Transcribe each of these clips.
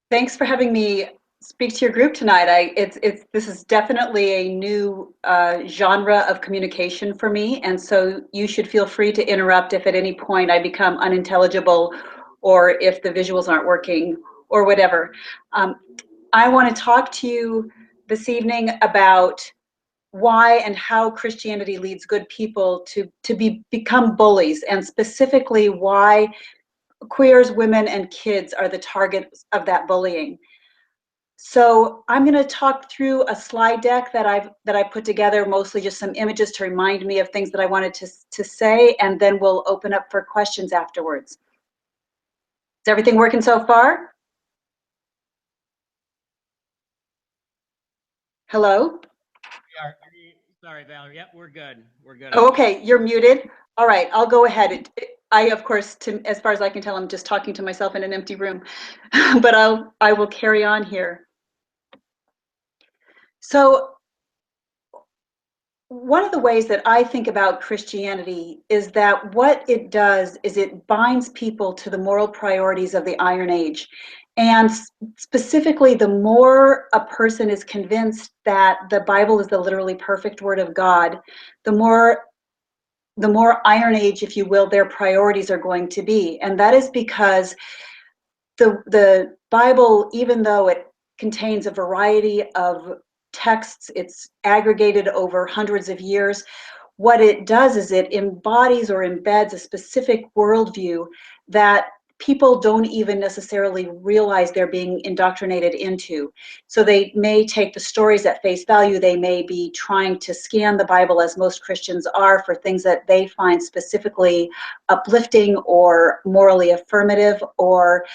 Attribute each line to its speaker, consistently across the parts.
Speaker 1: Thanks for having me speak to your group tonight. This is definitely a new genre of communication for me, and so you should feel free to interrupt if at any point I become unintelligible, or if the visuals aren't working, or whatever. Um, I want to talk to you this evening about why and how Christianity leads good people to become bullies, and specifically why queers, women, and kids are the targets of that bullying. So I'm going to talk through a slide deck that I put together, mostly just some images to remind me of things that I wanted to say, and then we'll open up for questions afterwards. Is everything working so far? Hello?
Speaker 2: Sorry, Valerie. Yep, we're good. We're good
Speaker 1: Oh,
Speaker 2: on that.
Speaker 1: okay, you're muted. All right, I'll go ahead. I, of course, as far as I can tell, I'm just talking to myself in an empty room, but I will carry on here. So one of the ways that I think about Christianity is that what it does is it binds people to the moral priorities of the Iron Age. And specifically, the more a person is convinced that the Bible is the literally perfect word of God, the more Iron Age, if you will, their priorities are going to be. And that is because the Bible, even though it contains a variety of texts, it's aggregated over hundreds of years. What it does is it embodies or embeds a specific worldview that people don't even necessarily realize they're being indoctrinated into. So they may take the stories at face value. They may be trying to scan the Bible, as most Christians are, for things that they find specifically uplifting or morally affirmative, or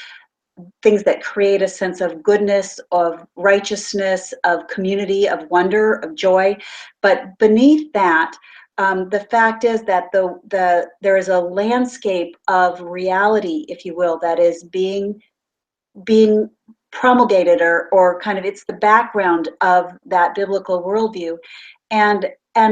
Speaker 1: things that create a sense of goodness, of righteousness, of community, of wonder, of joy. But beneath that, the fact is that there is a landscape of reality, if you will, that is being promulgated, or kind of, it's the background of that biblical worldview. And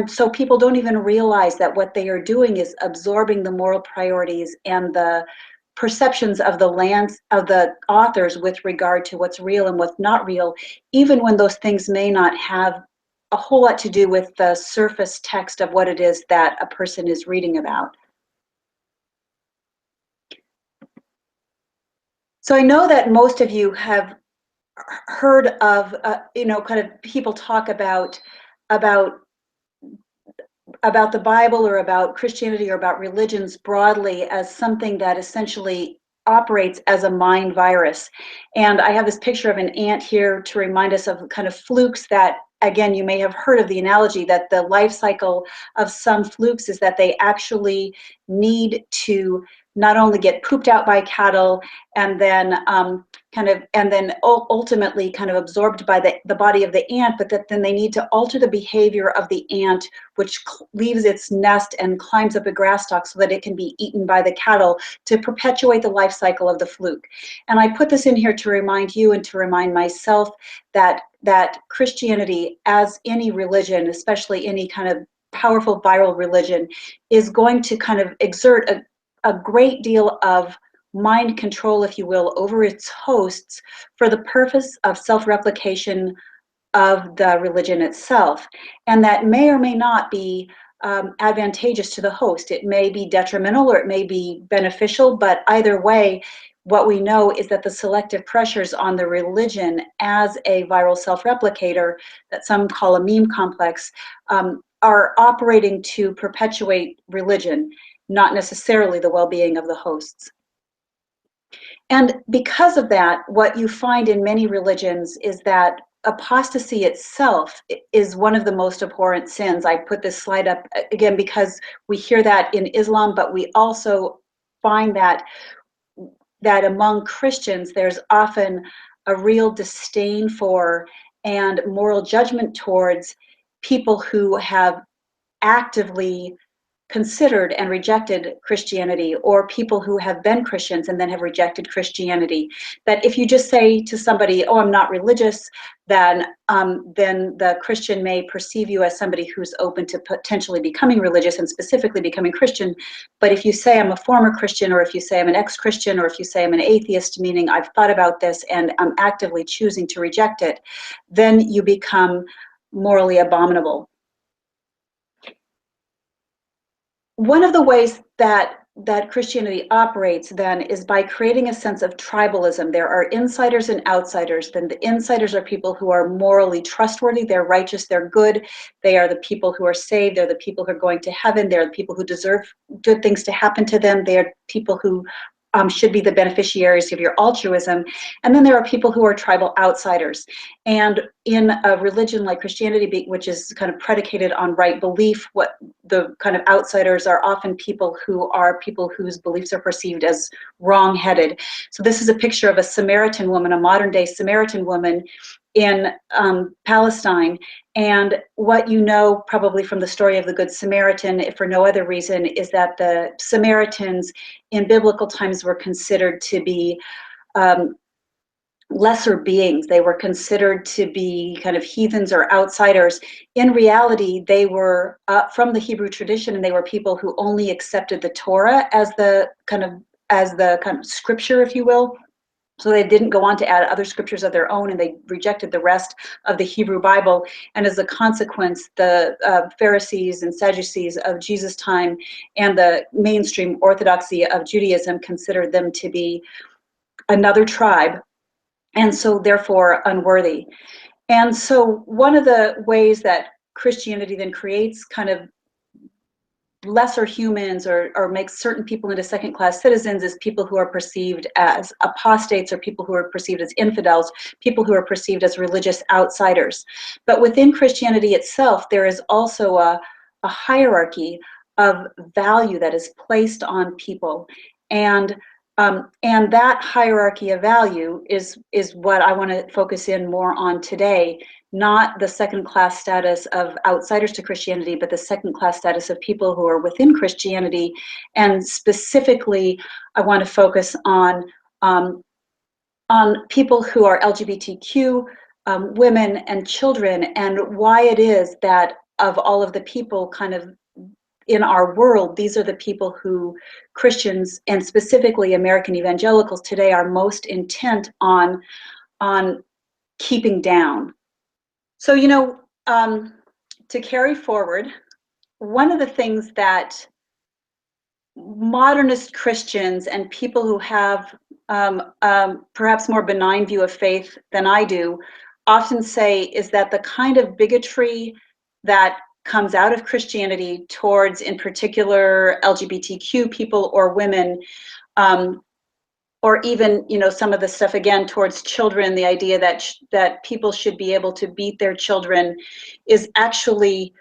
Speaker 1: so people don't even realize that what they are doing is absorbing the moral priorities and the perceptions of the authors with regard to what's real and what's not real, even when those things may not have a whole lot to do with the surface text of what it is that a person is reading about. So I know that most of you have heard of, kind of people talk about the Bible, or about Christianity, or about religions broadly, as something that essentially operates as a mind virus. And I have this picture of an ant here to remind us of kind of flukes that, again, you may have heard of the analogy that the life cycle of some flukes is that they actually need to not only get pooped out by cattle, and then ultimately kind of absorbed by the body of the ant, but that then they need to alter the behavior of the ant, which leaves its nest and climbs up a grass stalk so that it can be eaten by the cattle, to perpetuate the life cycle of the fluke. And I put this in here to remind you and to remind myself that Christianity, as any religion, especially any kind of powerful viral religion, is going to kind of exert a great deal of mind control, if you will, over its hosts, for the purpose of self-replication of the religion itself. And that may or may not be advantageous to the host. It may be detrimental, or it may be beneficial, but either way, what we know is that the selective pressures on the religion as a viral self-replicator, that some call a meme complex, are operating to perpetuate religion, not necessarily the well-being of the hosts. And because of that, what you find in many religions is that apostasy itself is one of the most abhorrent sins. I put this slide up again because we hear that in Islam, but we also find that among Christians, there's often a real disdain for and moral judgment towards people who have actively considered and rejected Christianity, or people who have been Christians and then have rejected Christianity. That if you just say to somebody, "Oh, I'm not religious," then the Christian may perceive you as somebody who's open to potentially becoming religious and specifically becoming Christian. But if you say I'm a former Christian, or if you say I'm an ex-Christian, or if you say I'm an atheist, meaning I've thought about this and I'm actively choosing to reject it, then you become morally abominable. One of the ways that Christianity operates then is by creating a sense of tribalism. There are insiders and outsiders. Then the insiders are people who are morally trustworthy, they're righteous, they're good. They are the people who are saved, they're the people who are going to heaven, they're the people who deserve good things to happen to them, they are people who should be the beneficiaries of your altruism. And then there are people who are tribal outsiders. And in a religion like Christianity, which is kind of predicated on right belief, what the kind of outsiders are often people whose beliefs are perceived as wrong-headed. So this is a picture of a Samaritan woman, a modern-day Samaritan woman in Palestine. And what you know probably from the story of the Good Samaritan, if for no other reason, is that the Samaritans in biblical times were considered to be lesser beings. They were considered to be kind of heathens or outsiders. In reality, they were from the Hebrew tradition, and they were people who only accepted the Torah as the kind of scripture, if you will. So they didn't go on to add other scriptures of their own, and they rejected the rest of the Hebrew Bible. And as a consequence, the Pharisees and Sadducees of Jesus' time and the mainstream orthodoxy of Judaism considered them to be another tribe, and so therefore unworthy. And so one of the ways that Christianity then creates kind of lesser humans or makes certain people into second-class citizens is people who are perceived as apostates, or people who are perceived as infidels, people who are perceived as religious outsiders. But within Christianity itself, there is also a hierarchy of value that is placed on people. And that hierarchy of value is what I want to focus in more on today. Not the second-class status of outsiders to Christianity, but the second-class status of people who are within Christianity. And specifically, I want to focus on people who are LGBTQ, women and children, and why it is that of all of the people kind of in our world, these are the people who Christians, and specifically American evangelicals today, are most intent on keeping down. So, to carry forward, one of the things that modernist Christians and people who have perhaps more benign view of faith than I do often say is that the kind of bigotry that comes out of Christianity towards, in particular, LGBTQ people or women, or even, some of the stuff again towards children, the idea that people should be able to beat their children, is actually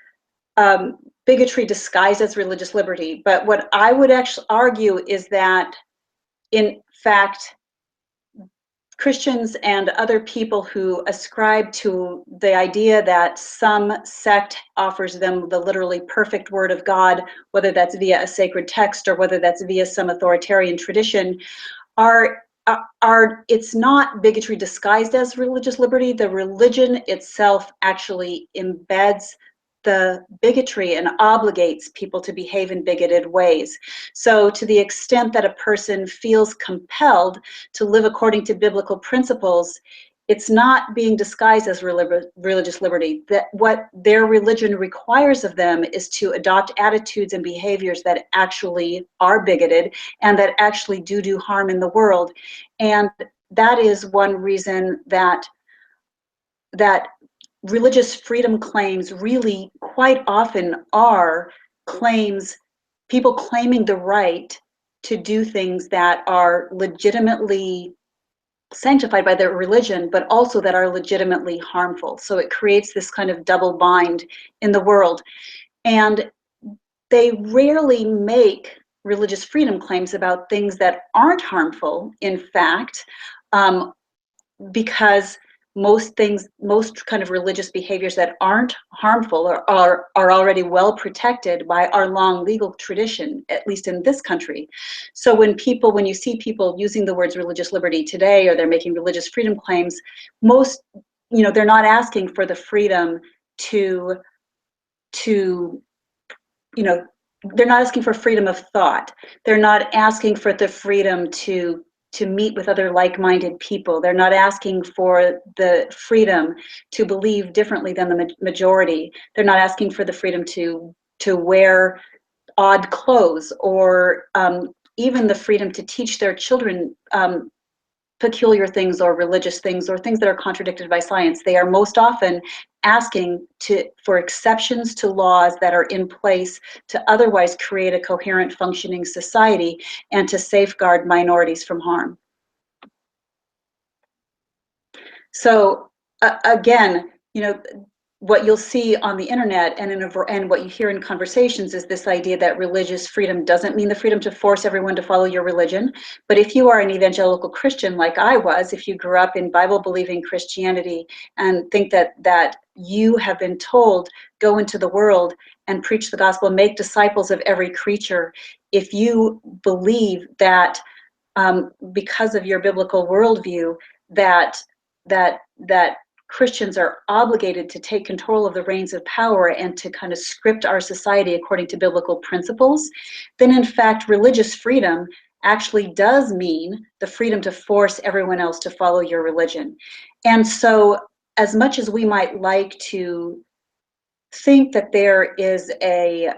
Speaker 1: bigotry disguised as religious liberty. But what I would actually argue is that, in fact, Christians and other people who ascribe to the idea that some sect offers them the literally perfect word of God, whether that's via a sacred text or whether that's via some authoritarian tradition, it's not bigotry disguised as religious liberty. The religion itself actually embeds the bigotry and obligates people to behave in bigoted ways. So to the extent that a person feels compelled to live according to biblical principles, it's not being disguised as religious liberty. That what their religion requires of them is to adopt attitudes and behaviors that actually are bigoted and that actually do harm in the world. And that is one reason that religious freedom claims really quite often are claims, people claiming the right to do things that are legitimately sanctified by their religion, but also that are legitimately harmful. So it creates this kind of double bind in the world. And they rarely make religious freedom claims about things that aren't harmful, in fact, because most things, most kind of religious behaviors that aren't harmful are already well protected by our long legal tradition, at least in this country. So when you see people using the words religious liberty today, or they're making religious freedom claims, most, they're not asking for the freedom to they're not asking for freedom of thought. They're not asking for the freedom to meet with other like-minded people. They're not asking for the freedom to believe differently than the majority. They're not asking for the freedom to wear odd clothes, or even the freedom to teach their children peculiar things or religious things or things that are contradicted by science. They are most often asking for exceptions to laws that are in place to otherwise create a coherent, functioning society and to safeguard minorities from harm. So again, what you'll see on the internet and what you hear in conversations is this idea that religious freedom doesn't mean the freedom to force everyone to follow your religion. But if you are an evangelical Christian like I was, if you grew up in Bible-believing Christianity and think that you have been told, go into the world and preach the gospel, make disciples of every creature, if you believe that because of your biblical worldview that Christians are obligated to take control of the reins of power and to kind of script our society according to biblical principles, then in fact religious freedom actually does mean the freedom to force everyone else to follow your religion. And so as much as we might like to think that there is a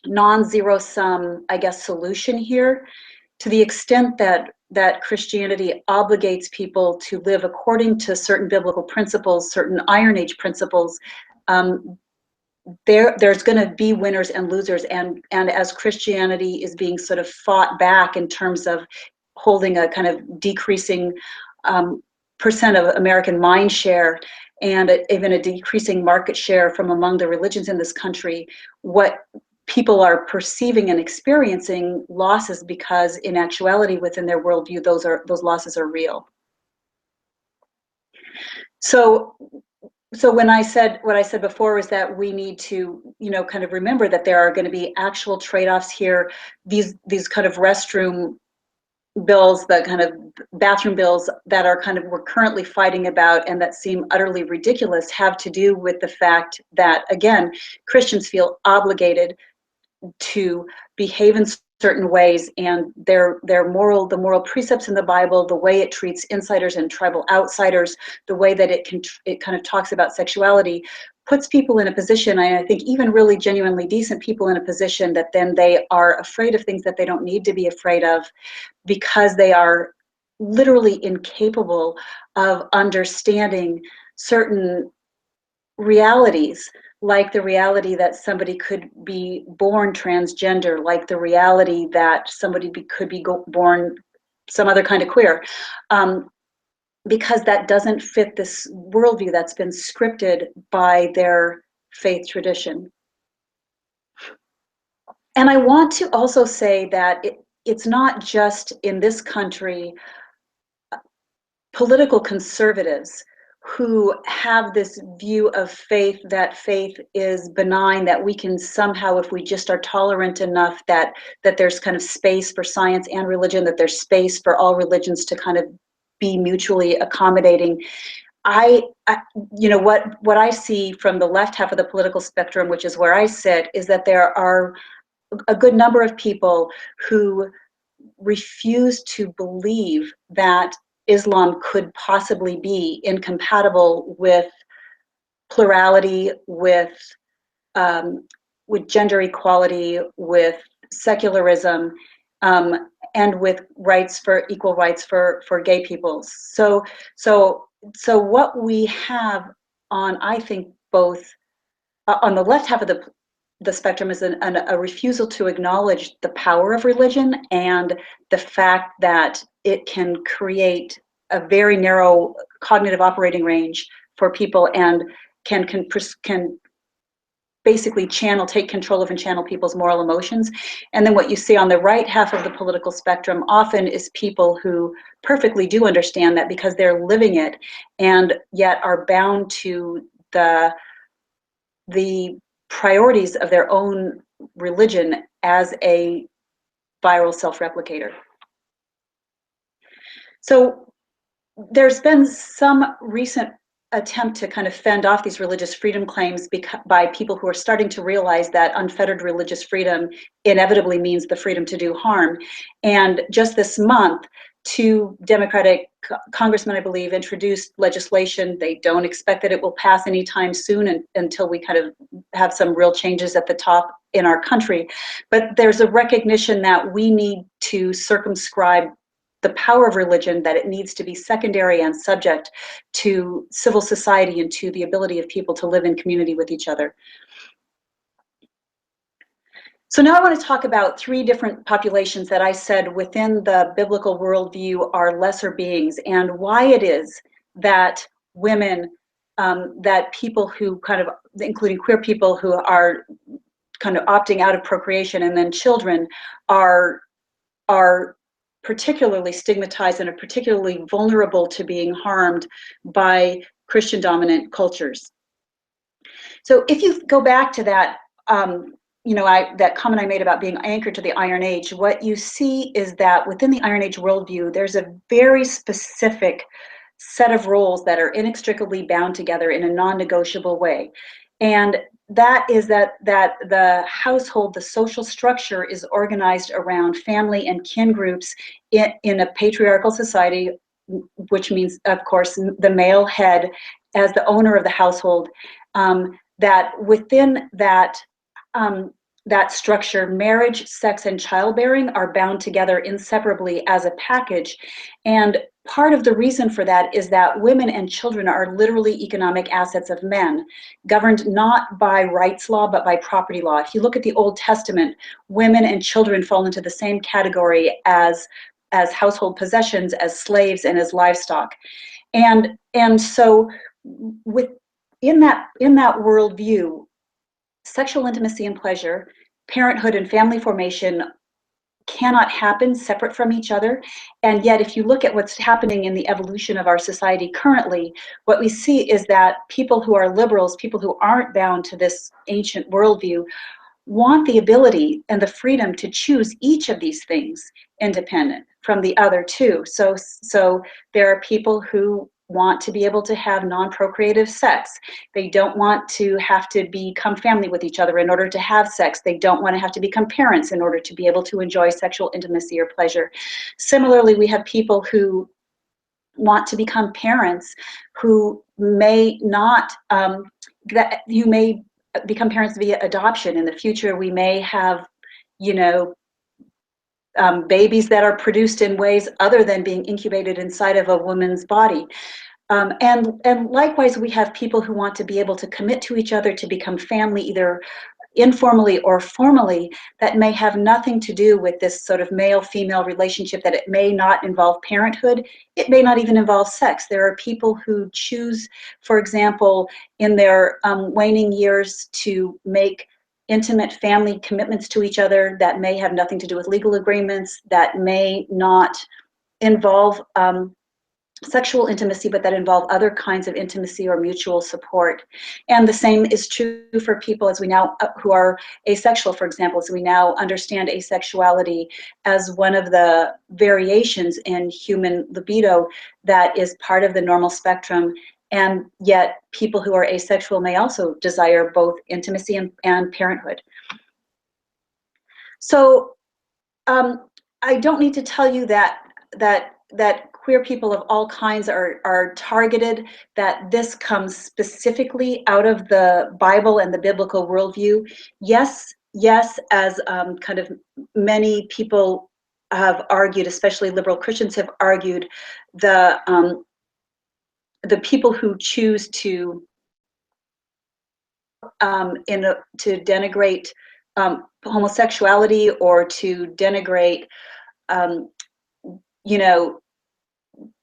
Speaker 1: non-zero sum, I guess, solution here, to the extent that Christianity obligates people to live according to certain biblical principles, certain Iron Age principles, there's going to be winners and losers. And as Christianity is being sort of fought back in terms of holding a kind of decreasing percent of American mind share, and even a decreasing market share from among the religions in this country, what people are perceiving and experiencing losses because in actuality within their worldview those losses are real. So when I said what I said before is that we need to kind of remember that there are going to be actual trade-offs here. These kind of restroom bills, the kind of bathroom bills that are kind of we're currently fighting about and that seem utterly ridiculous, have to do with the fact that, again, Christians feel obligated to behave in certain ways, and the moral precepts in the Bible, the way it treats insiders and tribal outsiders, the way that it kind of talks about sexuality, puts people in a position, and I think even really genuinely decent people in a position that then they are afraid of things that they don't need to be afraid of, because they are literally incapable of understanding certain realities, like the reality that somebody could be born transgender, like the reality that somebody could be born some other kind of queer, because that doesn't fit this worldview that's been scripted by their faith tradition. And I want to also say that it's not just in this country political conservatives who have this view of faith, that faith is benign, that we can somehow, if we just are tolerant enough, that there's kind of space for science and religion, that there's space for all religions to kind of be mutually accommodating. What I see from the left half of the political spectrum, which is where I sit, is that there are a good number of people who refuse to believe that Islam could possibly be incompatible with plurality, with gender equality, with secularism, and with equal rights for gay people. So what we have on, I think, both on the left half of the spectrum is a refusal to acknowledge the power of religion and the fact that it can create a very narrow cognitive operating range for people and can basically take control of and channel people's moral emotions. And then what you see on the right half of the political spectrum often is people who perfectly do understand that because they're living it, and yet are bound to the priorities of their own religion as a viral self-replicator. So there's been some recent attempt to kind of fend off these religious freedom claims by people who are starting to realize that unfettered religious freedom inevitably means the freedom to do harm. And just this month, two Democratic congressmen, I believe, introduced legislation. They don't expect that it will pass anytime soon until we kind of have some real changes at the top in our country. But there's a recognition that we need to circumscribe the power of religion, that it needs to be secondary and subject to civil society and to the ability of people to live in community with each other. So now I want to talk about three different populations that I said within the biblical worldview are lesser beings, and why it is that women, that people who kind of, including queer people who are kind of opting out of procreation, and then children are particularly stigmatized and are particularly vulnerable to being harmed by Christian dominant cultures. So if you go back to that, that comment I made about being anchored to the Iron Age, what you see is that within the Iron Age worldview, there's a very specific set of roles that are inextricably bound together in a non-negotiable way. And that is that the household, the social structure, is organized around family and kin groups in a patriarchal society, which means, of course, the male head as the owner of the household. That within that structure, marriage, sex, and childbearing are bound together inseparably as a package. And part of the reason for that is that women and children are literally economic assets of men, governed not by rights law, but by property law. If you look at the Old Testament, women and children fall into the same category as household possessions, as slaves, and as livestock. And so in that worldview, sexual intimacy and pleasure, parenthood and family formation cannot happen separate from each other. And yet, if you look at what's happening in the evolution of our society currently, what we see is that people who are liberals, people who aren't bound to this ancient worldview, want the ability and the freedom to choose each of these things independent from the other two. So there are people who want to be able to have non-procreative sex. They don't want to have to become family with each other in order to have sex. They don't want to have to become parents in order to be able to enjoy sexual intimacy or pleasure. Similarly, we have people who want to become parents who may not, that you may become parents via adoption. In the future, we may have, babies that are produced in ways other than being incubated inside of a woman's body. And likewise, we have people who want to be able to commit to each other to become family, either informally or formally, that may have nothing to do with this sort of male-female relationship, that it may not involve parenthood. It may not even involve sex. There are people who choose, for example, in their waning years to make intimate family commitments to each other that may have nothing to do with legal agreements, that may not involve sexual intimacy, but that involve other kinds of intimacy or mutual support. And the same is true for people as we now, who are asexual, for example, as we now understand asexuality as one of the variations in human libido that is part of the normal spectrum. And yet people who are asexual may also desire both intimacy and parenthood. So I don't need to tell you that queer people of all kinds are targeted, that this comes specifically out of the Bible and the biblical worldview. Yes, as kind of many people have argued, especially liberal Christians have argued, the people who choose to denigrate homosexuality, or to denigrate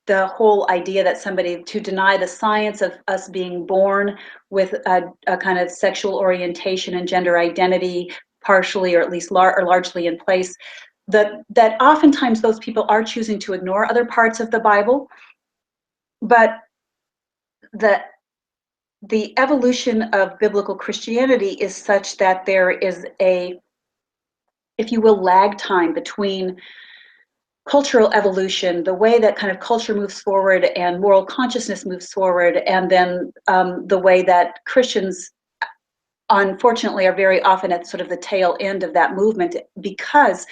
Speaker 1: the whole idea that somebody, to deny the science of us being born with a kind of sexual orientation and gender identity partially or at least or largely in place, that oftentimes those people are choosing to ignore other parts of the Bible, but the evolution of biblical Christianity is such that there is a, if you will, lag time between cultural evolution, the way that kind of culture moves forward and moral consciousness moves forward, and then the way that Christians, unfortunately, are very often at sort of the tail end of that movement, because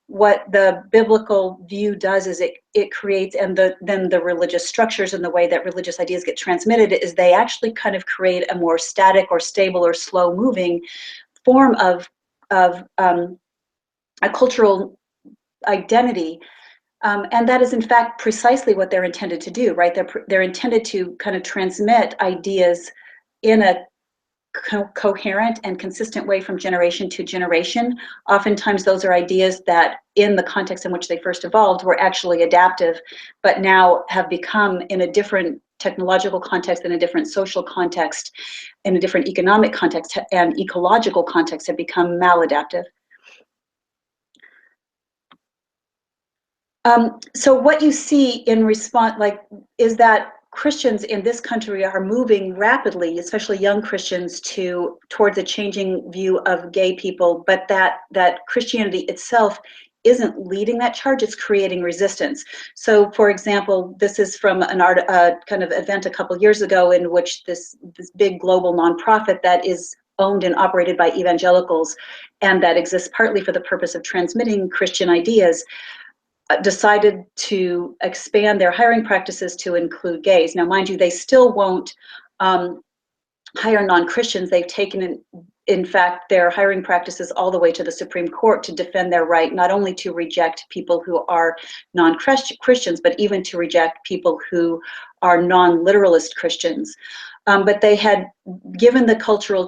Speaker 1: what the biblical view does is it creates, and then the religious structures and the way that religious ideas get transmitted is they actually kind of create a more static or stable or slow moving form of a cultural identity. And that is, in fact, precisely what they're intended to do, right? They're intended to kind of transmit ideas in a coherent and consistent way from generation to generation. Oftentimes, those are ideas that, in the context in which they first evolved, were actually adaptive, but now have become, in a different technological context, in a different social context, in a different economic context and ecological context, have become maladaptive. So what you see in response, is that Christians in this country are moving rapidly, especially young Christians, towards a changing view of gay people, but that Christianity itself isn't leading that charge, it's creating resistance. So, for example, this is from an kind of event a couple years ago in which this big global nonprofit that is owned and operated by evangelicals and that exists partly for the purpose of transmitting Christian ideas, decided to expand their hiring practices to include gays. Now, mind you, they still won't hire non-Christians. They've taken, in fact, their hiring practices all the way to the Supreme Court to defend their right not only to reject people who are non-Christians, but even to reject people who are non-literalist Christians. But they had, given the cultural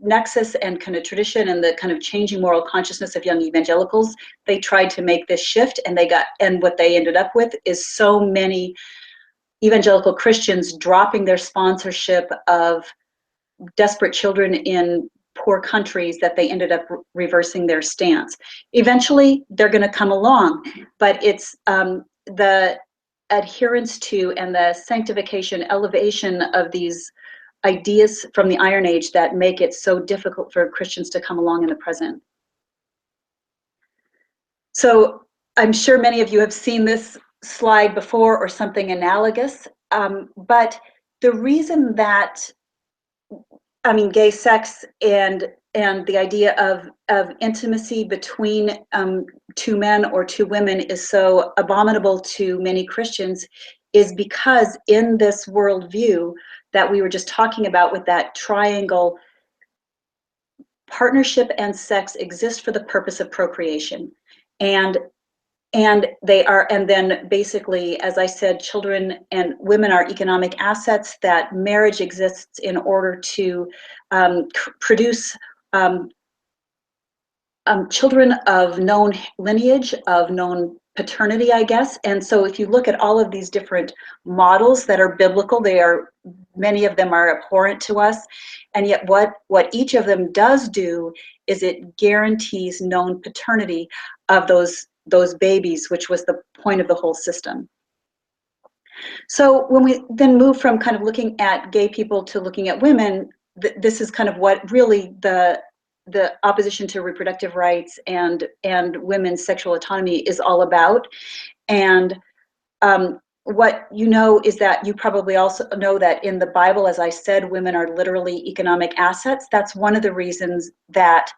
Speaker 1: nexus and kind of tradition and the kind of changing moral consciousness of young evangelicals, they tried to make this shift, and what they ended up with is so many evangelical Christians dropping their sponsorship of desperate children in poor countries that they ended up reversing their stance. Eventually, they're going to come along, but it's the adherence to and the sanctification, elevation of these ideas from the Iron Age that make it so difficult for Christians to come along in the present. So I'm sure many of you have seen this slide before or something analogous, but the reason that, I mean, gay sex and the idea of intimacy between two men or two women is so abominable to many Christians is because in this worldview that we were just talking about with that triangle, partnership and sex exist for the purpose of procreation. And they are, and then basically, as I said, children and women are economic assets, that marriage exists in order to produce children of known lineage, of known paternity, I guess. And so if you look at all of these different models that are biblical, many of them are abhorrent to us. And yet what each of them does do is it guarantees known paternity of those babies, which was the point of the whole system. So when we then move from kind of looking at gay people to looking at women, this is kind of what really the opposition to reproductive rights and women's sexual autonomy is all about. And what you know is that you probably also know that in the Bible, as I said, women are literally economic assets. That's one of the reasons that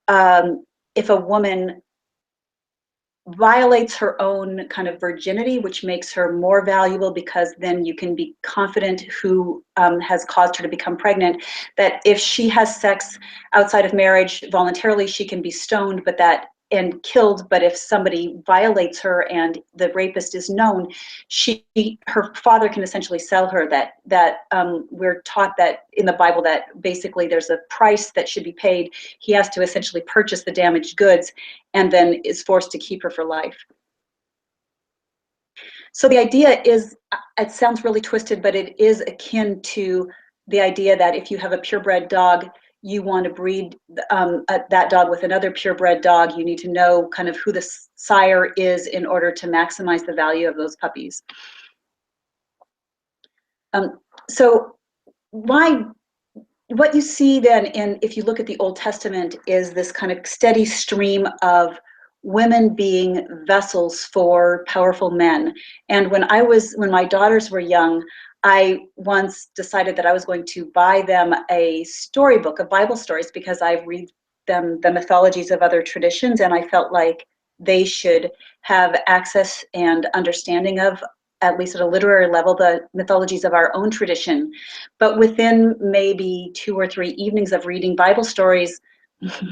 Speaker 1: if a woman violates her own kind of virginity, which makes her more valuable because then you can be confident who has caused her to become pregnant, that if she has sex outside of marriage voluntarily, she can be stoned and killed. But if somebody violates her and the rapist is known, her father can essentially sell her. That we're taught that in the Bible that basically there's a price that should be paid. He has to essentially purchase the damaged goods and then is forced to keep her for life. So the idea is, it sounds really twisted, but it is akin to the idea that if you have a purebred dog, you want to breed that dog with another purebred dog. You need to know kind of who the sire is in order to maximize the value of those puppies. So what you see then if you look at the Old Testament is this kind of steady stream of women being vessels for powerful men. And when my daughters were young, I once decided that I was going to buy them a storybook of Bible stories because I read them the mythologies of other traditions, and I felt like they should have access and understanding of, at least at a literary level, the mythologies of our own tradition. But within maybe 2 or 3 evenings of reading Bible stories,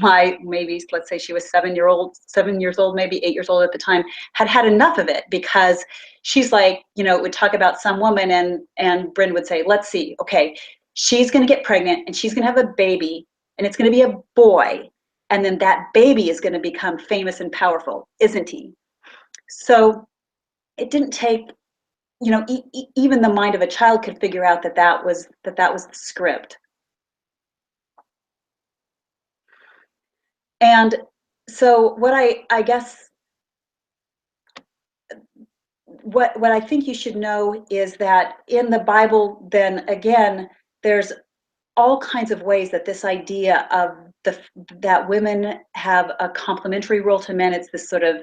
Speaker 1: let's say she was 7 years old, maybe 8 years old at the time, had enough of it, because she's like, would talk about some woman, and Bryn would say, let's see, okay, she's going to get pregnant and she's going to have a baby, and it's going to be a boy, and then that baby is going to become famous and powerful, isn't he? So it didn't take, even the mind of a child could figure out that was the script. And so what I guess what I think you should know is that in the Bible, then again, there's all kinds of ways that this idea of that women have a complementary role to men, it's this sort of,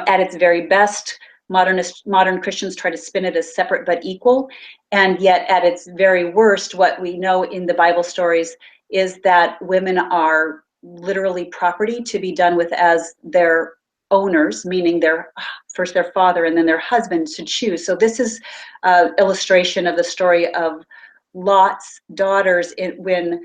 Speaker 1: at its very best, modern Christians try to spin it as separate but equal, and yet at its very worst, what we know in the Bible stories is that women are literally property to be done with as their owners, meaning first their father and then their husband to choose. So this is an illustration of the story of Lot's daughters when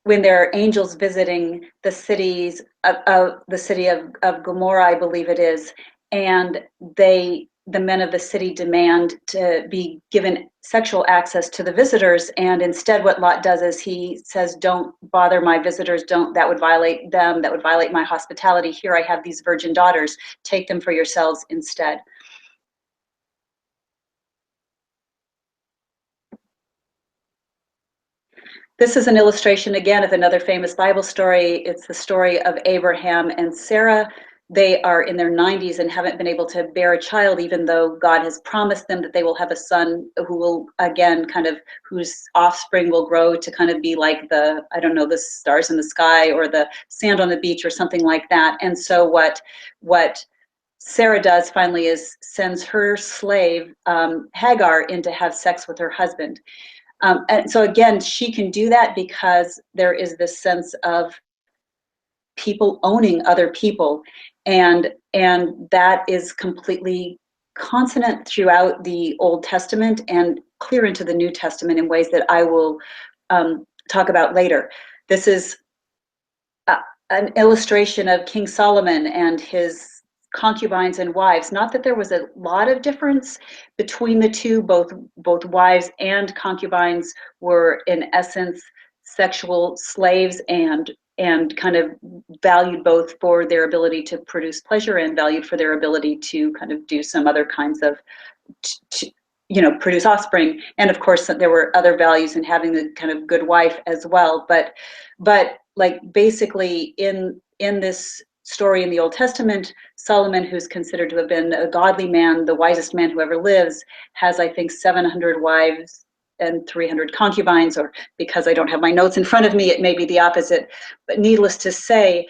Speaker 1: when there are angels visiting the cities of the city of Gomorrah, I believe it is, and the men of the city demand to be given sexual access to the visitors, and instead what Lot does is he says, don't bother my visitors, that would violate them, that would violate my hospitality. Here I have these virgin daughters, take them for yourselves instead. This is an illustration again of another famous Bible story. It's the story of Abraham and Sarah. They are in their 90s and haven't been able to bear a child, even though God has promised them that they will have a son who will, again, whose offspring will grow to kind of be like the stars in the sky or the sand on the beach or something like that. And so what Sarah does finally is sends her slave, Hagar, in to have sex with her husband. And so again, she can do that because there is this sense of people owning other people, and that is completely consonant throughout the Old Testament and clear into the New Testament in ways that I will talk about later. This is an illustration of King Solomon and his concubines and wives. Not that there was a lot of difference between the two. Both wives and concubines were in essence sexual slaves, and kind of valued both for their ability to produce pleasure and valued for their ability to kind of do some other kinds of produce offspring. And of course there were other values in having the kind of good wife as well, but like basically in this story in the Old Testament, Solomon, who's considered to have been a godly man, the wisest man who ever lives, has, I think, 700 wives and 300 concubines, or because I don't have my notes in front of me, it may be the opposite. But needless to say,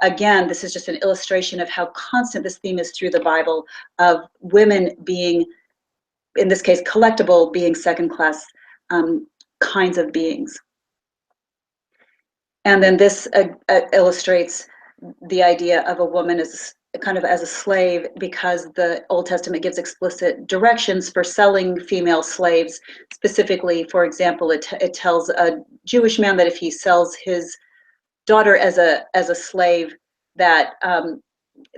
Speaker 1: again, this is just an illustration of how constant this theme is through the Bible, of women being, in this case, collectible, being second-class kinds of beings. And then this illustrates the idea of a woman as kind of as a slave, because the Old Testament gives explicit directions for selling female slaves. Specifically, for example, it tells a Jewish man that if he sells his daughter as a slave, that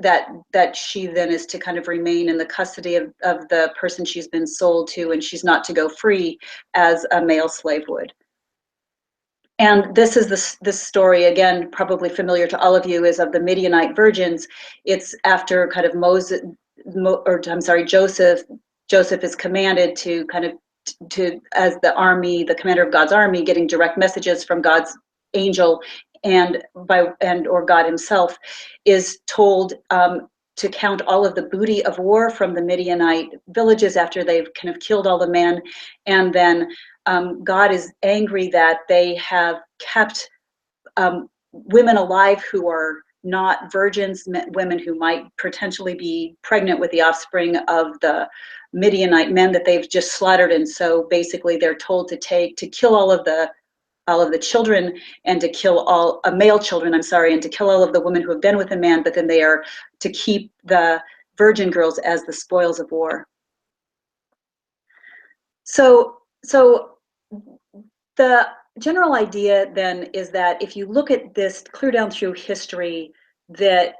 Speaker 1: that she then is to kind of remain in the custody of the person she's been sold to, and she's not to go free as a male slave would. And this is this story, again, probably familiar to all of you, is of the Midianite virgins. It's after kind of Joseph. Joseph is commanded to kind of as the army, the commander of God's army, getting direct messages from God's angel or God himself, is told to count all of the booty of war from the Midianite villages after they've kind of killed all the men, and then God is angry that they have kept women alive who are not virgins, women who might potentially be pregnant with the offspring of the Midianite men that they've just slaughtered. And so basically they're told to kill all of the children, and to kill all male children, and to kill all of the women who have been with a man, but then they are to keep the virgin girls as the spoils of war. So the general idea then is that if you look at this clear down through history, that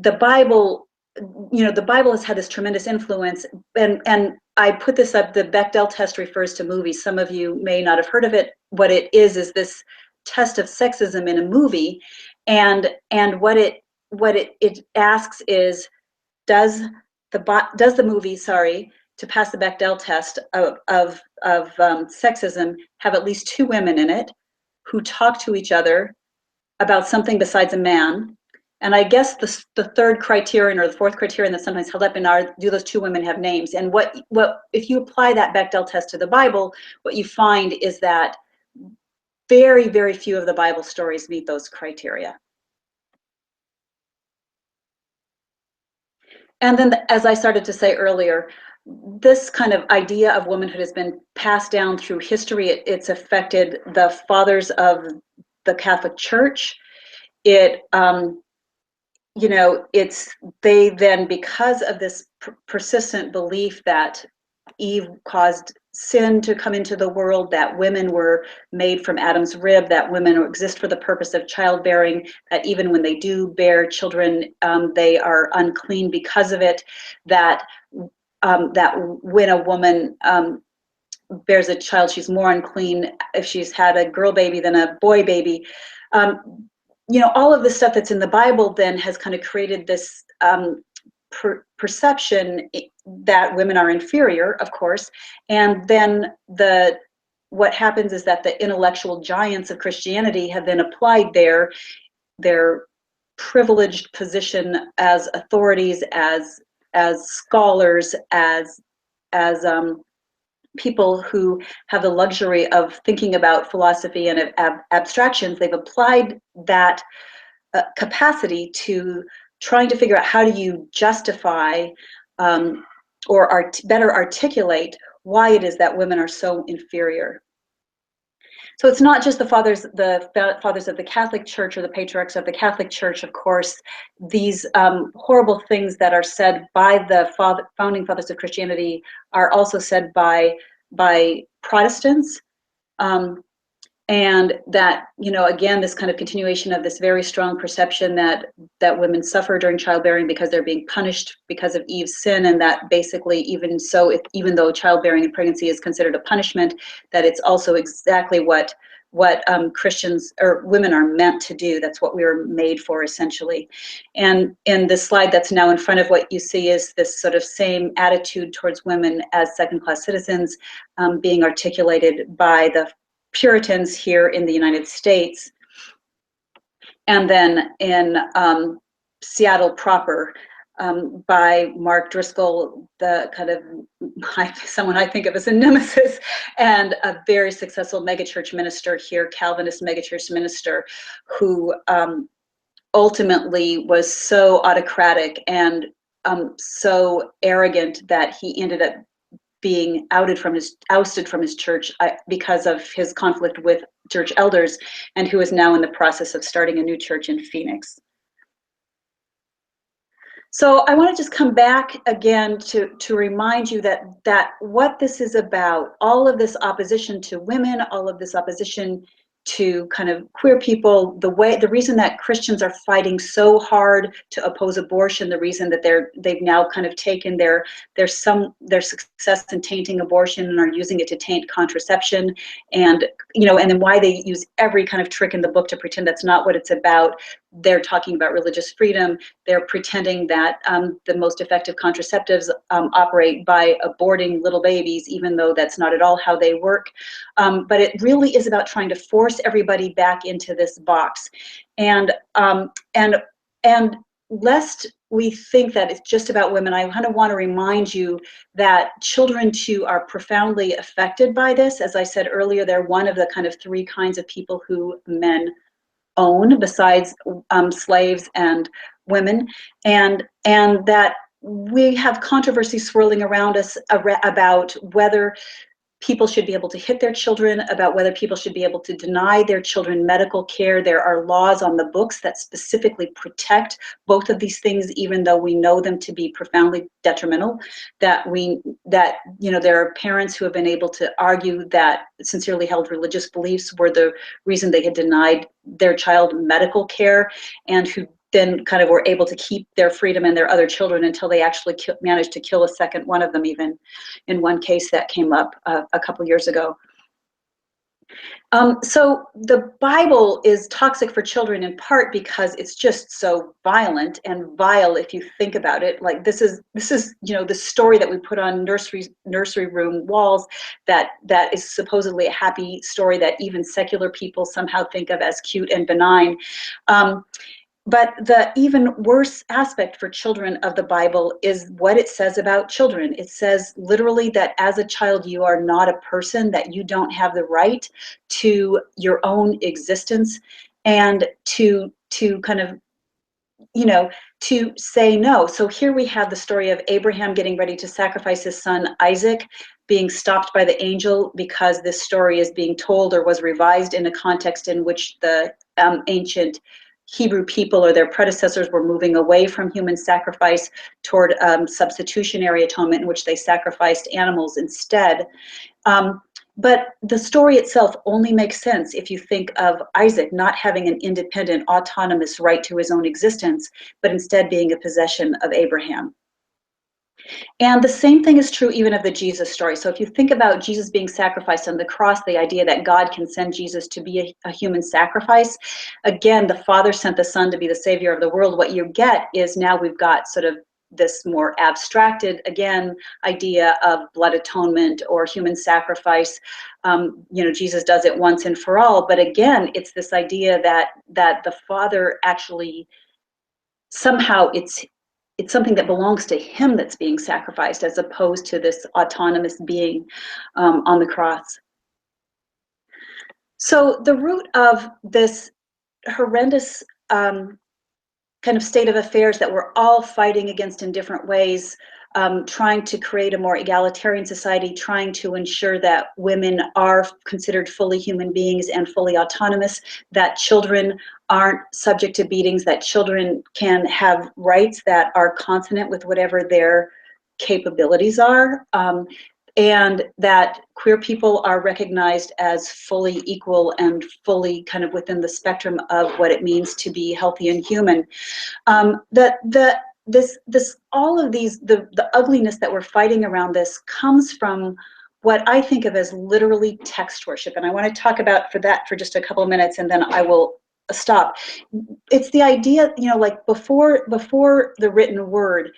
Speaker 1: the Bible has had this tremendous influence, and I put this up, the Bechdel test refers to movies. Some of you may not have heard of it. What it is this test of sexism in a movie, and what it asks is, does the movie, to pass the Bechdel test of sexism, have at least two women in it who talk to each other about something besides a man? And I guess the third criterion or the fourth criterion that's sometimes held up do those two women have names? And what if you apply that Bechdel test to the Bible, what you find is that very, very few of the Bible stories meet those criteria. And then, as I started to say earlier, this kind of idea of womanhood has been passed down through history. It's affected the fathers of the Catholic Church. They then, because of this persistent belief that Eve caused sin to come into the world, that women were made from Adam's rib, that women exist for the purpose of childbearing, that even when they do bear children, they are unclean because of it, that when a woman bears a child, she's more unclean if she's had a girl baby than a boy baby. All of the stuff that's in the Bible then has kind of created this perception that women are inferior, of course. And then what happens is that the intellectual giants of Christianity have then applied their privileged position as authorities, as scholars, as people who have the luxury of thinking about philosophy and abstractions. They've applied that capacity to trying to figure out how do you justify or better articulate why it is that women are so inferior. So it's not just the fathers of the Catholic Church or the patriarchs of the Catholic Church, of course. These horrible things that are said by the founding fathers of Christianity are also said by Protestants. And that, again, this kind of continuation of this very strong perception that women suffer during childbearing because they're being punished because of Eve's sin, and that basically, even though childbearing and pregnancy is considered a punishment, that it's also exactly what Christians or women are meant to do. That's what we were made for, essentially. And in this slide that's now in front of, what you see is this sort of same attitude towards women as second-class citizens being articulated by the Puritans here in the United States, and then in Seattle proper by Mark Driscoll, the kind of someone I think of as a nemesis, and a very successful megachurch minister here, Calvinist megachurch minister, who ultimately was so autocratic and so arrogant that he ended up being ousted from his church because of his conflict with church elders, and who is now in the process of starting a new church in Phoenix. So I want to just come back again to remind you that what this is about, all of this opposition to women, all of this opposition to kind of queer people, the reason that Christians are fighting so hard to oppose abortion, the reason that they've now kind of taken their success in tainting abortion and are using it to taint contraception, and and then why they use every kind of trick in the book to pretend that's not what it's about. They're talking about religious freedom. They're pretending that the most effective contraceptives operate by aborting little babies, even though that's not at all how they work. But it really is about trying to force everybody back into this box, and lest we think that it's just about women, I kind of want to remind you that children too are profoundly affected by this. As I said earlier, they're one of the kind of three kinds of people who men own, besides slaves and women, and that we have controversy swirling around us about whether people should be able to hit their children, about whether people should be able to deny their children medical care. There are laws on the books that specifically protect both of these things, even though we know them to be profoundly detrimental. There are parents who have been able to argue that sincerely held religious beliefs were the reason they had denied their child medical care, and who then kind of were able to keep their freedom and their other children until they actually managed to kill a second one of them, even in one case that came up a couple years ago. So the Bible is toxic for children in part because it's just so violent and vile if you think about it. Like this is the story that we put on nursery room walls that is supposedly a happy story that even secular people somehow think of as cute and benign. But the even worse aspect for children of the Bible is what it says about children. It says literally that as a child, you are not a person, that you don't have the right to your own existence, and to kind of, to say no. So here we have the story of Abraham getting ready to sacrifice his son Isaac, being stopped by the angel because this story is being told or was revised in a context in which the ancient Hebrew people or their predecessors were moving away from human sacrifice toward substitutionary atonement, in which they sacrificed animals instead. But the story itself only makes sense if you think of Isaac not having an independent, autonomous right to his own existence, but instead being a possession of Abraham. And the same thing is true even of the Jesus story. So if you think about Jesus being sacrificed on the cross, the idea that God can send Jesus to be a human sacrifice, again, the Father sent the Son to be the Savior of the world. What you get is now we've got sort of this more abstracted, again, idea of blood atonement or human sacrifice. Jesus does it once and for all. But again, it's this idea that the Father actually somehow it's something that belongs to him that's being sacrificed, as opposed to this autonomous being on the cross. So the root of this horrendous kind of state of affairs that we're all fighting against in different ways, trying to create a more egalitarian society, trying to ensure that women are considered fully human beings and fully autonomous, that children aren't subject to beatings, that children can have rights that are consonant with whatever their capabilities are, and that queer people are recognized as fully equal and fully kind of within the spectrum of what it means to be healthy and human. All of these, the ugliness that we're fighting around this comes from what I think of as literally text worship. And I want to talk about that for just a couple of minutes, and then I will stop. It's the idea, like before the written word,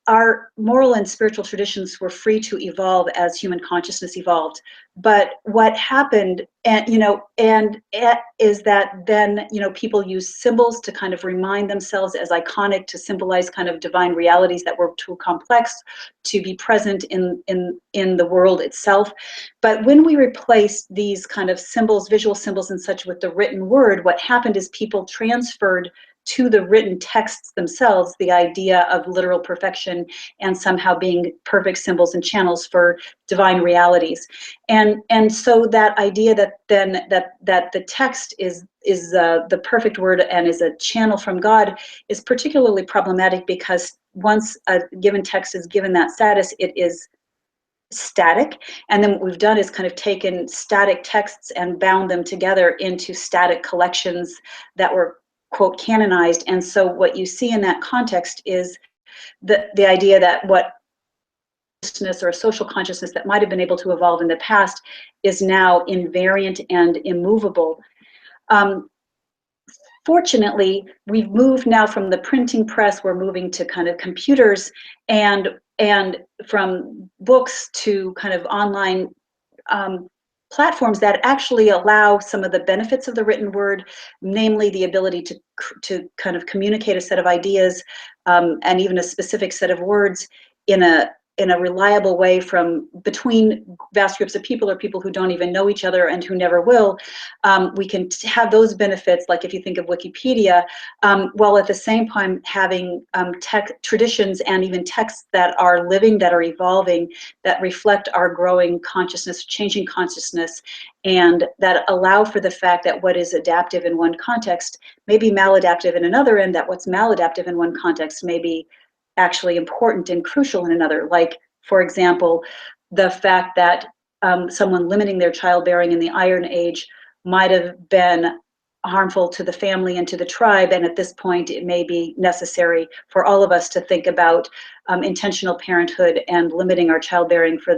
Speaker 1: our moral and spiritual traditions were free to evolve as human consciousness evolved. But what happened, is that then, people use symbols to kind of remind themselves as iconic, to symbolize kind of divine realities that were too complex to be present in the world itself. But when we replaced these kind of symbols, visual symbols and such, with the written word, what happened is people transferred to the written texts themselves the idea of literal perfection and somehow being perfect symbols and channels for divine realities. And so that idea that then that the text is the perfect word and is a channel from God is particularly problematic, because once a given text is given that status, it is static, and then what we've done is kind of taken static texts and bound them together into static collections that were, quote, canonized. And so what you see in that context is the idea that what consciousness or a social consciousness that might have been able to evolve in the past is now invariant and immovable. Fortunately, we've moved now from the printing press, we're moving to kind of computers, and from books to kind of online platforms that actually allow some of the benefits of the written word, namely the ability to kind of communicate a set of ideas and even a specific set of words in a reliable way from between vast groups of people or people who don't even know each other and who never will. We can have those benefits, like if you think of Wikipedia, while at the same time having tech traditions and even texts that are living, that are evolving, that reflect our growing consciousness, changing consciousness, and that allow for the fact that what is adaptive in one context may be maladaptive in another, and that what's maladaptive in one context may be actually important and crucial in another. Like, for example, the fact that someone limiting their childbearing in the Iron Age might have been harmful to the family and to the tribe, and at this point it may be necessary for all of us to think about intentional parenthood and limiting our childbearing for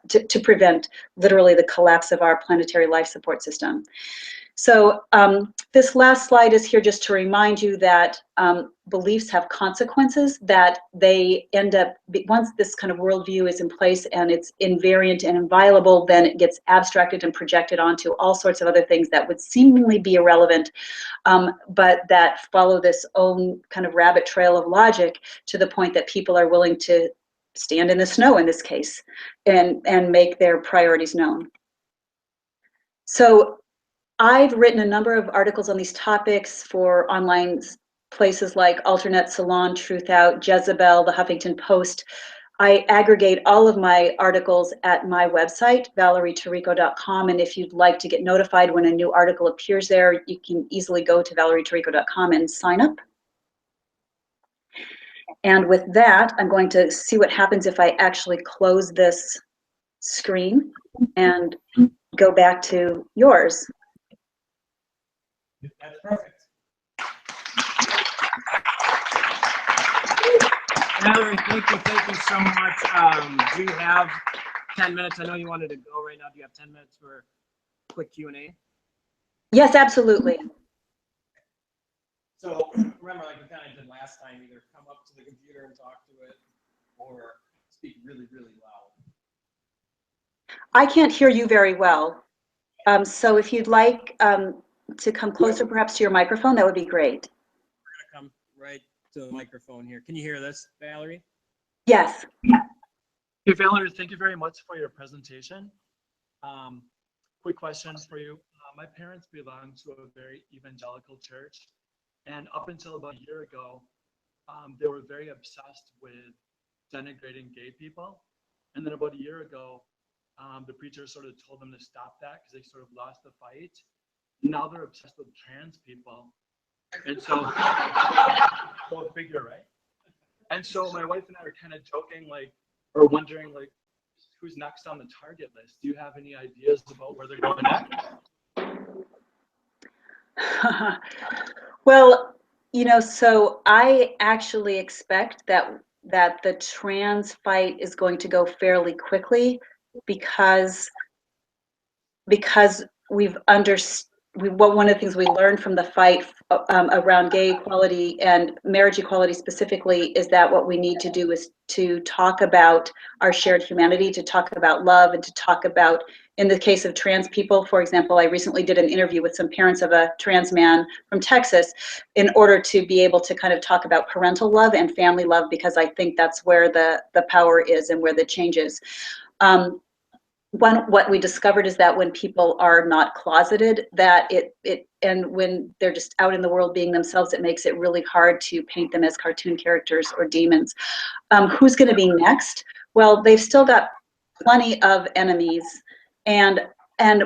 Speaker 1: to prevent literally the collapse of our planetary life support system. So this last slide is here just to remind you that beliefs have consequences, that they end up, once this kind of worldview is in place and it's invariant and inviolable, then it gets abstracted and projected onto all sorts of other things that would seemingly be irrelevant, but that follow this own kind of rabbit trail of logic to the point that people are willing to stand in the snow in this case and make their priorities known. So I've written a number of articles on these topics for online places like Alternate, Salon, Truth Out, Jezebel, the Huffington Post. I aggregate all of my articles at my website, valerietarico.com, and if you'd like to get notified when a new article appears there, you can easily go to valerietarico.com and sign up. And with that, I'm going to see what happens if I actually close this screen and go back to yours.
Speaker 2: That's perfect. Valerie, thank you so much. Do you have 10 minutes? I know you wanted to go right now. Do you have 10 minutes for a quick Q&A?
Speaker 1: Yes, absolutely.
Speaker 2: So remember, like we kind of did last time, either come up to the computer and talk to it or speak really, really loud.
Speaker 1: I can't hear you very well. So if you'd like to come closer perhaps to your microphone, that would be great.
Speaker 2: We're going to come right to the microphone here. Can you hear this, Valerie?
Speaker 1: Yes.
Speaker 3: Hey, Valerie, thank you very much for your presentation. Quick question for you. My parents belong to a very evangelical church, and up until about a year ago, they were very obsessed with denigrating gay people. And then about a year ago, the preacher sort of told them to stop that because they sort of lost the fight. Now they're obsessed with trans people. And so, go figure, right? And so my wife and I are kind of joking, like, or wondering, like, who's next on the target list? Do you have any ideas about where they're going next?
Speaker 1: Well, you know, so I actually expect that the trans fight is going to go fairly quickly because we've understood. One of the things we learned from the fight around gay equality and marriage equality specifically is that what we need to do is to talk about our shared humanity, to talk about love, and to talk about, in the case of trans people, for example, I recently did an interview with some parents of a trans man from Texas in order to be able to kind of talk about parental love and family love, because I think that's where the power is and where the change is. What we discovered is that when people are not closeted, that and when they're just out in the world being themselves, it makes it really hard to paint them as cartoon characters or demons. Who's going to be next? Well, they've still got plenty of enemies, and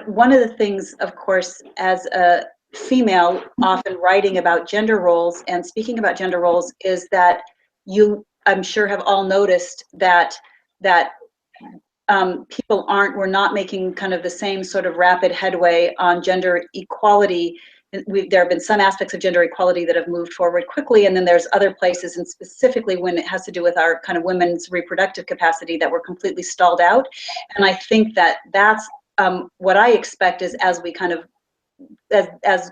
Speaker 1: one of the things, of course, as a female, often writing about gender roles and speaking about gender roles, is that you, I'm sure, have all noticed that we're not making kind of the same sort of rapid headway on gender equality. There have been some aspects of gender equality that have moved forward quickly, and then there's other places, and specifically when it has to do with our kind of women's reproductive capacity, that we're completely stalled out. And I think that that's what I expect is, as we kind of, as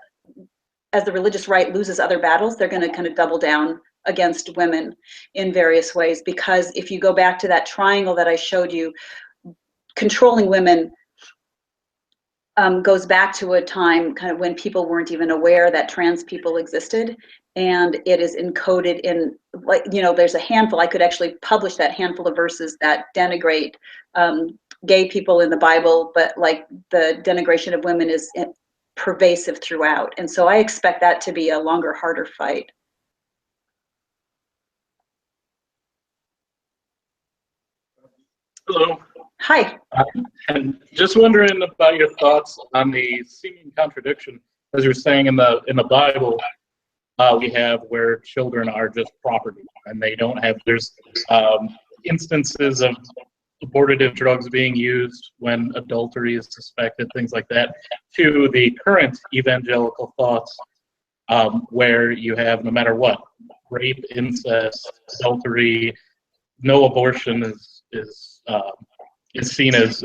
Speaker 1: the religious right loses other battles, they're going to kind of double down against women in various ways. Because if you go back to that triangle that I showed you, controlling women goes back to a time kind of when people weren't even aware that trans people existed, and it is encoded in, like, you know, there's a handful, I could actually publish that handful of verses that denigrate gay people in the Bible, but like the denigration of women is pervasive throughout. And so I expect that to be a longer, harder fight.
Speaker 4: Hello.
Speaker 1: Hi.
Speaker 4: And just wondering about your thoughts on the seeming contradiction, as you're saying in the Bible, we have where children are just property, and they don't have. There's instances of abortive drugs being used when adultery is suspected, things like that. To the current evangelical thoughts, where you have, no matter what, rape, incest, adultery, no abortion is seen as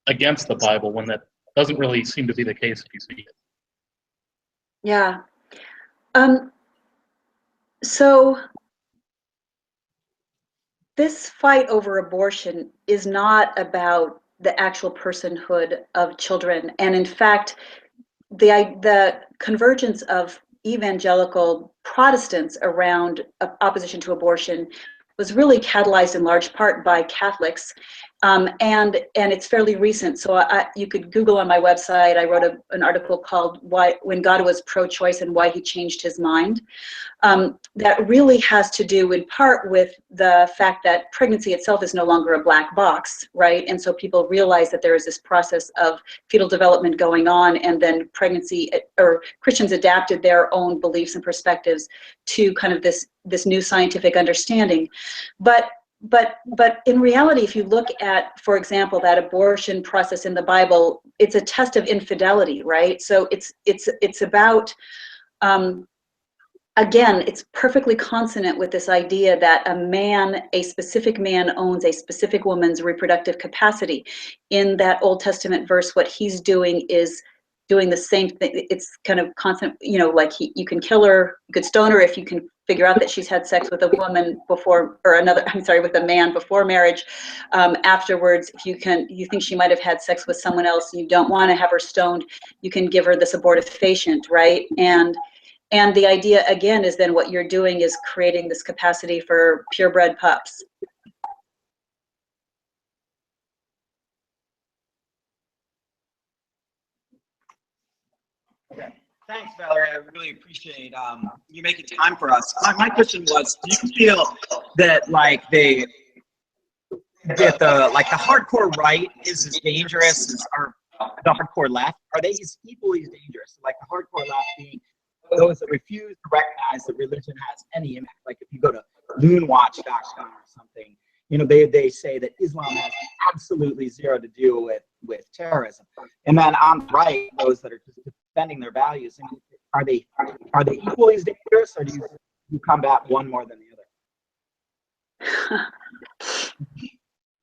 Speaker 4: against the Bible, when that doesn't really seem to be the case if you see it.
Speaker 1: Yeah. So this fight over abortion is not about the actual personhood of children. And in fact, the convergence of evangelical Protestants around opposition to abortion was really catalyzed in large part by Catholics, and it's fairly recent. So you could Google on my website. I wrote an article called "When God Was Pro-Choice and Why He Changed His Mind." That really has to do in part with the fact that pregnancy itself is no longer a black box, right? And so people realize that there is this process of fetal development going on, and then pregnancy, or Christians adapted their own beliefs and perspectives to kind of this new scientific understanding. But in reality, if you look at, for example, that abortion process in the Bible, it's a test of infidelity, right? So it's about, again, it's perfectly consonant with this idea that a specific man owns a specific woman's reproductive capacity. In that Old Testament verse, what he's doing is doing the same thing. It's kind of constant, you know, like you can kill her, you could stone her if you can figure out that she's had sex with a woman before, or with a man before marriage. Afterwards, if you think she might have had sex with someone else and you don't want to have her stoned, you can give her this abortifacient, right? And the idea, again, is then what you're doing is creating this capacity for purebred pups.
Speaker 2: Thanks, Valerie. I really appreciate you making time for us. My question was, do you feel that the hardcore right is as dangerous as the hardcore left? Are they equally as dangerous? Like the hardcore left being those that refuse to recognize that religion has any impact. Like if you go to moonwatch.com or something, you know, they say that Islam has absolutely zero to do with terrorism. And then on the right, those that are just defending their values, I mean, are they equally as dangerous, or do you combat one more than the other?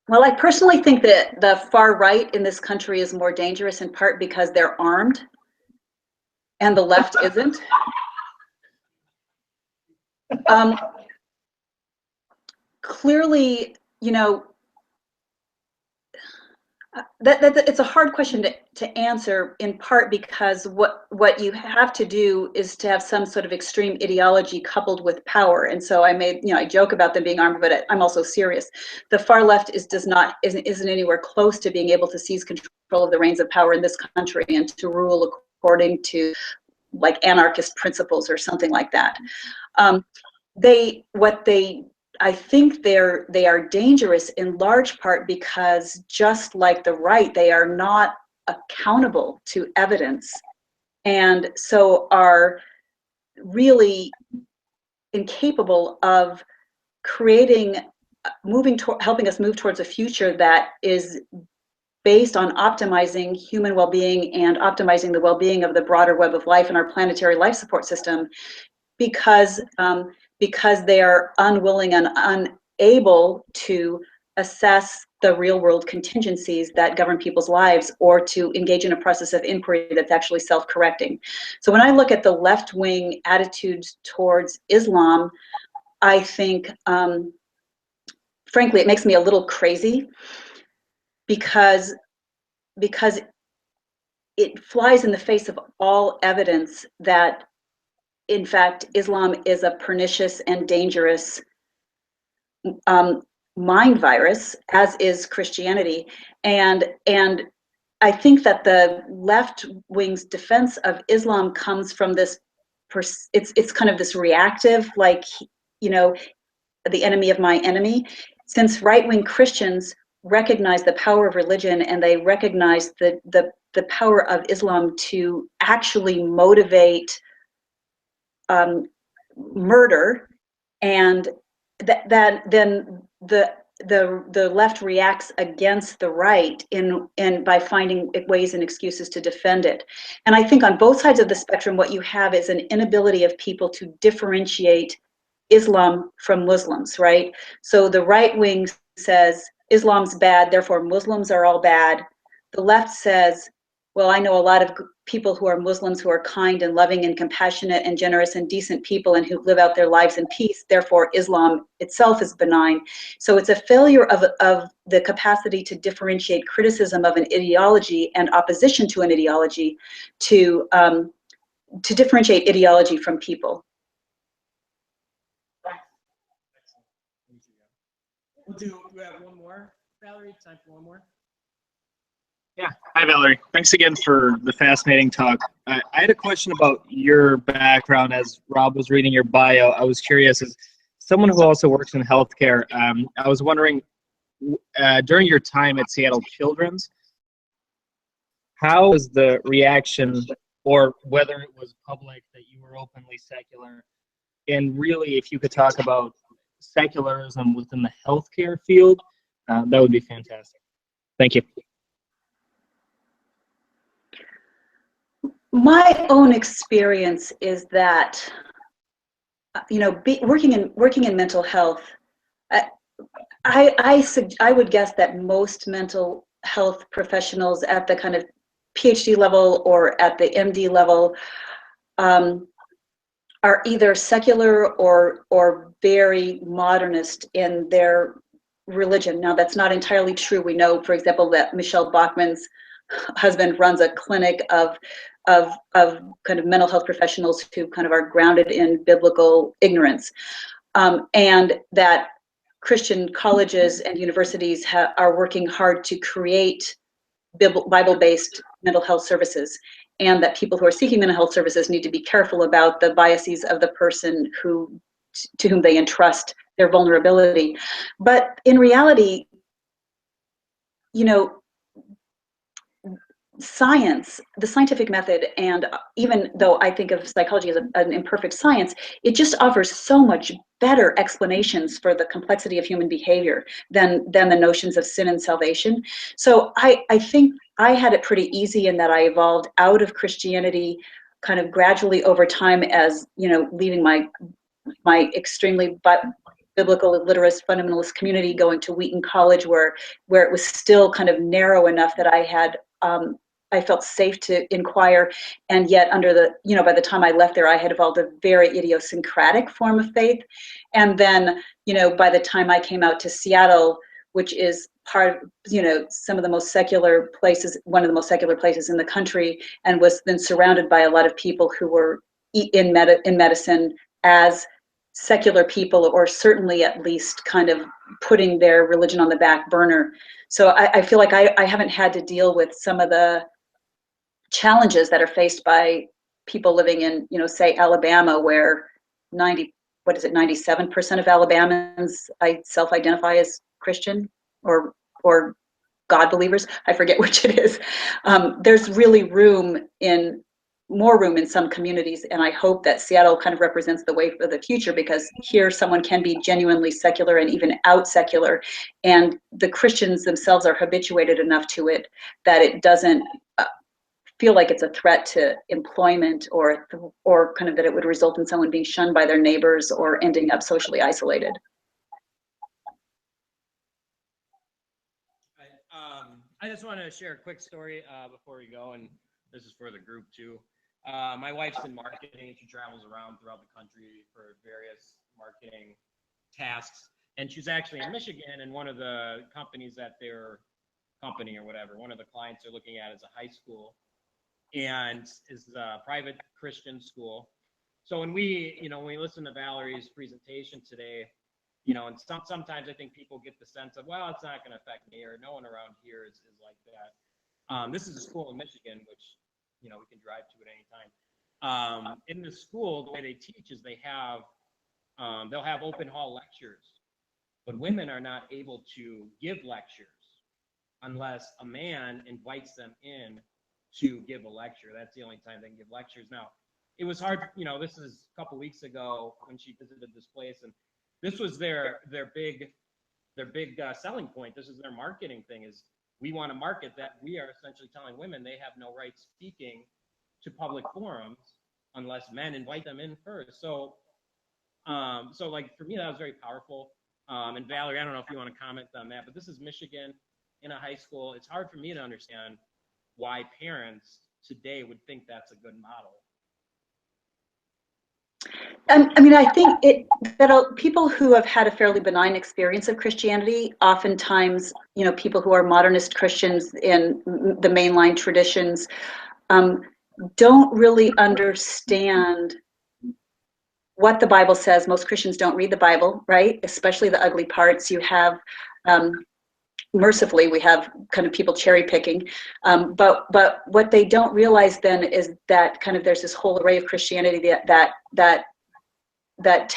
Speaker 1: Well, I personally think that the far right in this country is more dangerous, in part because they're armed and the left isn't. Clearly, you know, that it's a hard question to answer, in part because what you have to do is to have some sort of extreme ideology coupled with power. And so I joke about them being armed, but I'm also serious. The far left isn't anywhere close to being able to seize control of the reins of power in this country and to rule according to like anarchist principles or something like that. I think they are dangerous in large part because, just like the right, they are not accountable to evidence, and so are really incapable of creating helping us move towards a future that is based on optimizing human well-being and optimizing the well-being of the broader web of life and our planetary life support system, because they are unwilling and unable to assess the real world contingencies that govern people's lives, or to engage in a process of inquiry that's actually self-correcting. So when I look at the left-wing attitudes towards Islam, I think, frankly, it makes me a little crazy, because it flies in the face of all evidence that, in fact, Islam is a pernicious and dangerous mind virus, as is Christianity. And I think that the left wing's defense of Islam comes from this, it's kind of this reactive, like, you know, the enemy of my enemy. Since right-wing Christians recognize the power of religion, and they recognize the power of Islam to actually motivate murder, and then the left reacts against the right by finding ways and excuses to defend it. And I think on both sides of the spectrum, what you have is an inability of people to differentiate Islam from Muslims, right? So the right wing says Islam's bad, therefore Muslims are all bad. The left says, well, I know a lot of people who are Muslims who are kind and loving and compassionate and generous and decent people, and who live out their lives in peace. Therefore, Islam itself is benign. So it's a failure of the capacity to differentiate criticism of an ideology and opposition to an ideology, to differentiate ideology from people.
Speaker 3: Do we have one more, Valerie? Time for one more?
Speaker 2: Yeah. Hi, Valerie. Thanks again for the fascinating talk. I had a question about your background. As Rob was reading your bio, I was curious, as someone who also works in healthcare, I was wondering, during your time at Seattle Children's, how was the reaction, or whether it was public, that you were openly secular? And really, if you could talk about secularism within the healthcare field, that would be fantastic. Thank you.
Speaker 1: My own experience is that, you know, working in mental health, I would guess that most mental health professionals at the kind of PhD level or at the MD level are either secular or very modernist in their religion. Now, that's not entirely true. We know, for example, that Michelle Bachman's husband runs a clinic of kind of mental health professionals who kind of are grounded in biblical ignorance, and that Christian colleges and universities are working hard to create Bible-based mental health services, and that people who are seeking mental health services need to be careful about the biases of the person to whom they entrust their vulnerability. But in reality, you know, science, the scientific method, and even though I think of psychology as an imperfect science, it just offers so much better explanations for the complexity of human behavior than the notions of sin and salvation. So I think I had it pretty easy in that I evolved out of Christianity kind of gradually over time, as, you know, leaving my extremely biblical literist fundamentalist community, going to Wheaton College, where it was still kind of narrow enough that I had I felt safe to inquire, and yet by the time I left there, I had evolved a very idiosyncratic form of faith. And then, you know, by the time I came out to Seattle, which is some of the most secular places, one of the most secular places in the country, and was then surrounded by a lot of people who were in medicine as secular people, or certainly at least kind of putting their religion on the back burner. So I feel like I haven't had to deal with some of the challenges that are faced by people living in, you know, say Alabama, where 97% of Alabamans self-identify as Christian or God believers. I forget which it is. There's really room in more room in some communities, and I hope that Seattle kind of represents the way for the future, because here someone can be genuinely secular and even out secular, and the Christians themselves are habituated enough to it that it doesn't feel like it's a threat to employment, or kind of that it would result in someone being shunned by their neighbors or ending up socially isolated.
Speaker 5: I just want to share a quick story before we go, and this is for the group too. My wife's in marketing. She travels around throughout the country for various marketing tasks, and she's actually in Michigan, and one of the companies that their company or whatever, one of the clients they're looking at is a high school, and is a private Christian school. So when we listen to Valerie's presentation today, and sometimes I think people get the sense of, well, it's not going to affect me, or no one around here is like that. This is a school in Michigan, which, we can drive to at any time. In the school, the way they teach is they'll have open hall lectures, but women are not able to give lectures unless a man invites them in to give a lecture. That's the only time they can give lectures. Now, it was hard, this is a couple weeks ago when she visited this place, and this was their big selling point. This is their marketing thing, is we want to market that we are essentially telling women they have no right speaking to public forums unless men invite them in first. So like for me, that was very powerful. And Valerie, I don't know if you want to comment on that, but this is Michigan in a high school. It's hard for me to understand why parents today would think that's a good model.
Speaker 1: I mean, I think that people who have had a fairly benign experience of Christianity, oftentimes, people who are modernist Christians in the mainline traditions, don't really understand what the Bible says. Most Christians don't read the Bible, right? Especially the ugly parts. You have, mercifully, we have kind of people cherry picking, but what they don't realize then is that kind of there's this whole array of Christianity that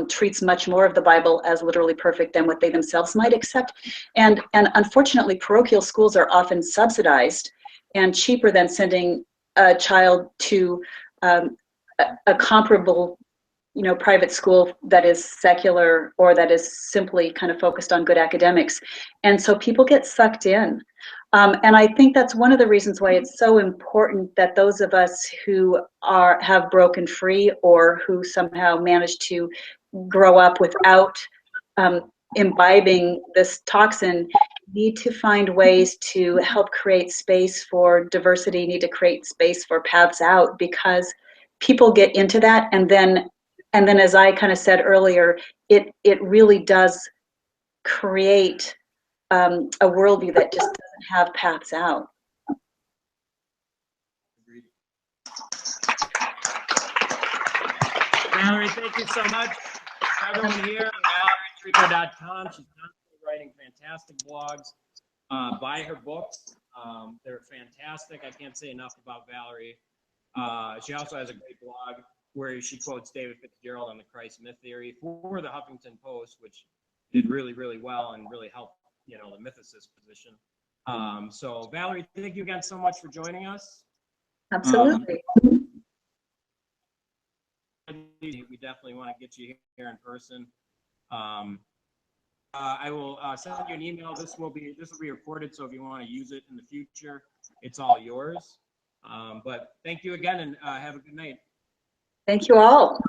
Speaker 1: treats much more of the Bible as literally perfect than what they themselves might accept. And unfortunately, parochial schools are often subsidized and cheaper than sending a child to a comparable, private school that is secular or that is simply kind of focused on good academics. And so people get sucked in. And I think that's one of the reasons why it's so important that those of us who have broken free, or who somehow managed to grow up without imbibing this toxin, need to find ways to help create space for diversity, need to create space for paths out, because people get into that, and then as I kind of said earlier, it really does create a worldview that just doesn't have paths out.
Speaker 5: Agreed. Valerie, thank you so much. For everyone here, ValerieTarico.com. She's constantly writing fantastic blogs. Buy her books. They're fantastic. I can't say enough about Valerie. She also has a great blog where she quotes David Fitzgerald on the Christ myth theory for the Huffington Post, which did really, really well and really helped, the mythicist position. So Valerie, thank you again so much for joining us.
Speaker 1: Absolutely.
Speaker 5: We definitely want to get you here in person. I will send you an email. This will be recorded, so if you want to use it in the future, it's all yours. But thank you again, and have a good night.
Speaker 1: Thank you all.